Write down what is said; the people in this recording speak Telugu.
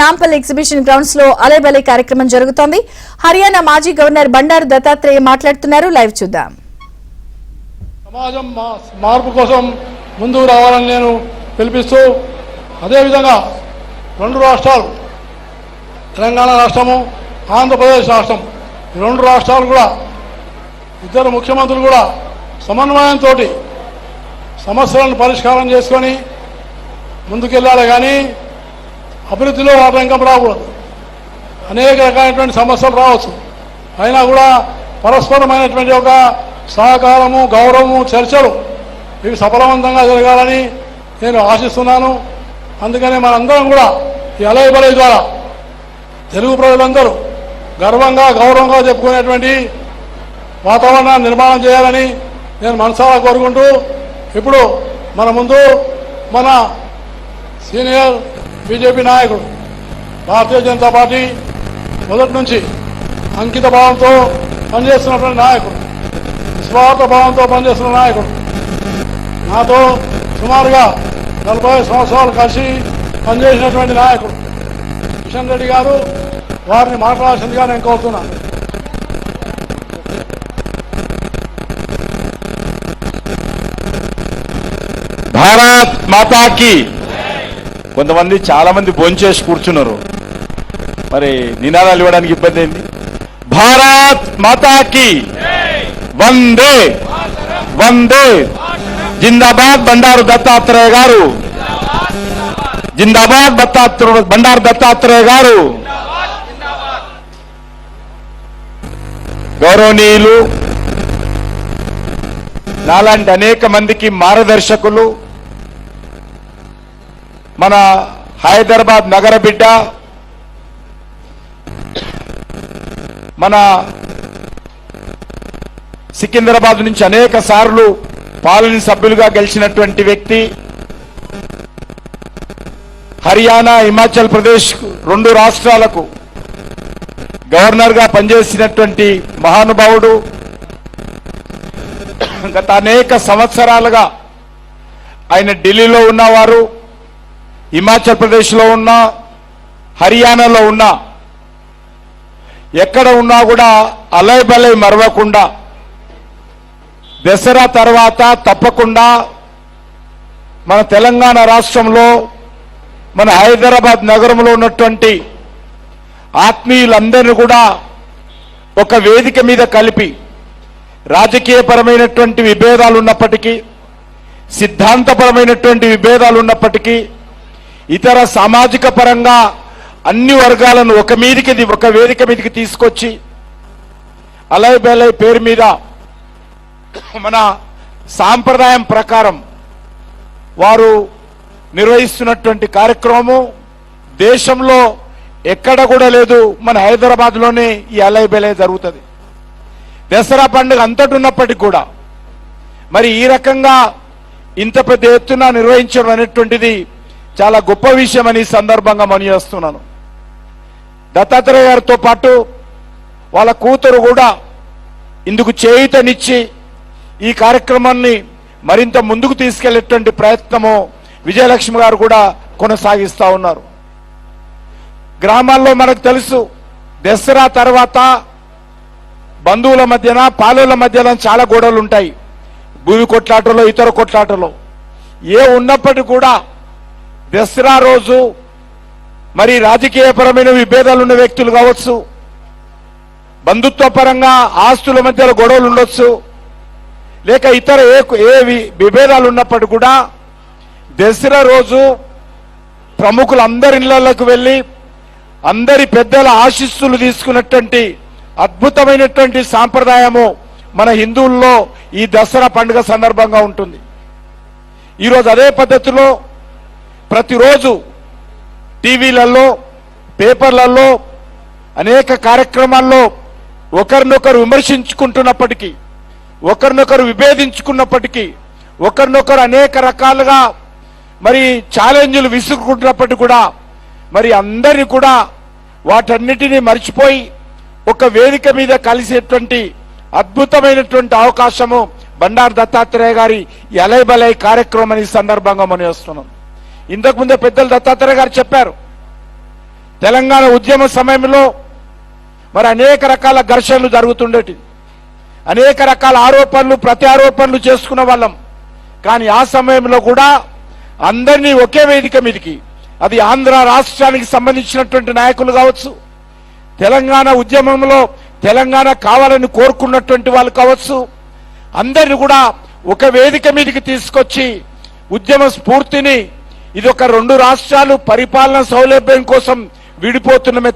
నాంపల్లి ఎగ్జిబిషన్ గ్రౌండ్స్ లో అలేబలే కార్యక్రమం జరుగుతోంది. హర్యానా మాజీ గవర్నర్ బండారు దత్తాత్రేయ మాట్లాడుతున్నారు. లైవ్ చూద్దాం. సమాజం మార్పు కోసం ముందుకు రావాలని నేను పిలిపిస్తూ, అదేవిధంగా రెండు రాష్ట్రాలు, తెలంగాణ రాష్ట్రము, ఆంధ్రప్రదేశ్ రాష్ట్రం, ఈ రెండు రాష్ట్రాలు కూడా ఇద్దరు ముఖ్యమంత్రులు కూడా సమన్వయంతో సమస్యలను పరిష్కారం చేసుకొని ముందుకెళ్ళాలి. కానీ అభివృద్ధిలో ఆటంకం రాకూడదు. అనేక రకాలైనటువంటి సమస్యలు రావచ్చు, అయినా కూడా పరస్పరమైనటువంటి ఒక సహకారము, గౌరవము, చర్చలు ఇవి సఫలవంతంగా జరగాలని నేను ఆశిస్తున్నాను. అందుకని మనందరం కూడా ఈ అలయబలై ద్వారా తెలుగు ప్రజలందరూ గర్వంగా, గౌరవంగా చెప్పుకునేటువంటి వాతావరణాన్ని నిర్మాణం చేయాలని నేను మనసారా కోరుకుంటూ, ఇప్పుడు మన ముందు మన సీనియర్ బీజేపీ నాయకుడు, భారతీయ జనతా పార్టీ మొదటి నుంచి అంకిత భావంతో పనిచేస్తున్నటువంటి నాయకుడు, నిస్వార్థ భావంతో పనిచేస్తున్న నాయకుడు, నాతో సుమారుగా 40 సంవత్సరాలు కలిసి పనిచేసినటువంటి నాయకుడు కిషన్ రెడ్డి గారు, వారిని మాట్లాడాల్సిందిగా నేను కోరుతున్నాను. భారత్ మాతాకి. కొంతమంది చాలా మంది భోంచేసి కూర్చున్నారు, మరి నినాదాలు ఇవ్వడానికి ఇబ్బంది ఏంది? భారత్ మాతాకి వందే వందే. జిందాబాద్ బండారు దత్తాత్రేయ గారు, జిందాబాద్ బండారు దత్తాత్రేయ గారు. గౌరవనీయులు, నాలాంటి అనేక మందికి మార్గదర్శకులు, మన హైదరాబాద్ నగర బిడ్డ, మన సికింద్రాబాద్ నుంచి అనేక సార్లు పార్లమెంట్ సభ్యులుగా గెలిచినటువంటి వ్యక్తి, హర్యానా, హిమాచల్ ప్రదేశ్ రెండు రాష్ట్రాలకు గవర్నర్గా పనిచేసినటువంటి మహానుభావుడు, గత అనేక సంవత్సరాలుగా ఆయన ఢిల్లీలో ఉన్నవారు, హిమాచల్ ప్రదేశ్లో ఉన్నా, హర్యానాలో ఉన్నా, ఎక్కడ ఉన్నా కూడా అలయబలై మరవకుండా దసరా తర్వాత తప్పకుండా మన తెలంగాణ రాష్ట్రంలో, మన హైదరాబాద్ నగరంలో ఉన్నటువంటి ఆత్మీయులందరినీ కూడా ఒక వేదిక మీద కలిపి, రాజకీయపరమైనటువంటి విభేదాలు ఉన్నప్పటికీ, సిద్ధాంతపరమైనటువంటి విభేదాలు ఉన్నప్పటికీ, ఇతర సామాజిక పరంగా అన్ని వర్గాలను ఒక వేదిక మీదకి తీసుకొచ్చి అలయబలై పేరు మీద మన సాంప్రదాయం ప్రకారం వారు నిర్వహిస్తున్నటువంటి కార్యక్రమం దేశంలో ఎక్కడ కూడా లేదు. మన హైదరాబాద్లోనే ఈ అలయబలై జరుగుతుంది. దసరా పండుగ అంతటి ఉన్నప్పటికీ కూడా మరి ఈ రకంగా ఇంత పెద్ద ఎత్తున నిర్వహించడం అనేటువంటిది చాలా గొప్ప విషయం అని సందర్భంగా మనం చేస్తున్నాను. దత్తాత్రేయ గారితో పాటు వాళ్ళ కూతురు కూడా ఇందుకు చేయూతనిచ్చి ఈ కార్యక్రమాన్ని మరింత ముందుకు తీసుకెళ్లేటువంటి ప్రయత్నము విజయలక్ష్మి గారు కూడా కొనసాగిస్తూ ఉన్నారు. గ్రామాల్లో మనకు తెలుసు, దసరా తర్వాత బంధువుల మధ్యన, పాలుల మధ్యన చాలా గొడవలు ఉంటాయి, భూమి కొట్లాటలో, ఇతర కొట్లాటలో. ఏ ఉన్నప్పటికీ కూడా దసరా రోజు మరి రాజకీయపరమైన విభేదాలు ఉన్న వ్యక్తులు కావచ్చు, బంధుత్వపరంగా ఆస్తుల మధ్యలో గొడవలు ఉండొచ్చు, లేక ఇతర ఏ విభేదాలు ఉన్నప్పటికీ కూడా దసరా రోజు ప్రముఖులందరి ఇళ్లలోకి వెళ్ళి అందరి పెద్దల ఆశీస్సులు తీసుకున్నటువంటి అద్భుతమైనటువంటి సాంప్రదాయము మన హిందువుల్లో ఈ దసరా పండుగ సందర్భంగా ఉంటుంది. ఈరోజు అదే పద్ధతిలో ప్రతిరోజు టీవీలలో, పేపర్లలో, అనేక కార్యక్రమాల్లో ఒకరినొకరు విమర్శించుకుంటున్నప్పటికీ, ఒకరినొకరు విభేదించుకున్నప్పటికీ, ఒకరినొకరు అనేక రకాలుగా మరి ఛాలెంజ్లు విసురుకుంటున్నప్పటికీ కూడా మరి అందరినీ కూడా వాటన్నిటినీ మర్చిపోయి ఒక వేదిక మీద కలిసేటువంటి అద్భుతమైనటువంటి అవకాశము బండారు దత్తాత్రేయ గారి అలయబలై కార్యక్రమం ఈ సందర్భంగా మనం చేస్తున్నాం. ఇంతకుముందే పెద్దలు దత్తాత్రేయ గారు చెప్పారు, తెలంగాణ ఉద్యమ సమయంలో మరి అనేక రకాల ఘర్షణలు జరుగుతుండేటి, అనేక రకాల ఆరోపణలు ప్రత్యారోపణలు చేసుకున్న వాళ్ళం. కానీ ఆ సమయంలో కూడా అందరినీ ఒకే వేదిక మీదకి, అది ఆంధ్ర రాష్ట్రానికి సంబంధించినటువంటి నాయకులు కావచ్చు, తెలంగాణ ఉద్యమంలో తెలంగాణ కావాలని కోరుకున్నటువంటి వాళ్ళు కావచ్చు, అందరిని కూడా ఒక వేదిక మీదకి తీసుకొచ్చి ఉద్యమ స్ఫూర్తిని, ఇది ఒక 2 రాష్ట్రాలు పరిపాలన సౌలభ్యం కోసం విడిపోతున్నమే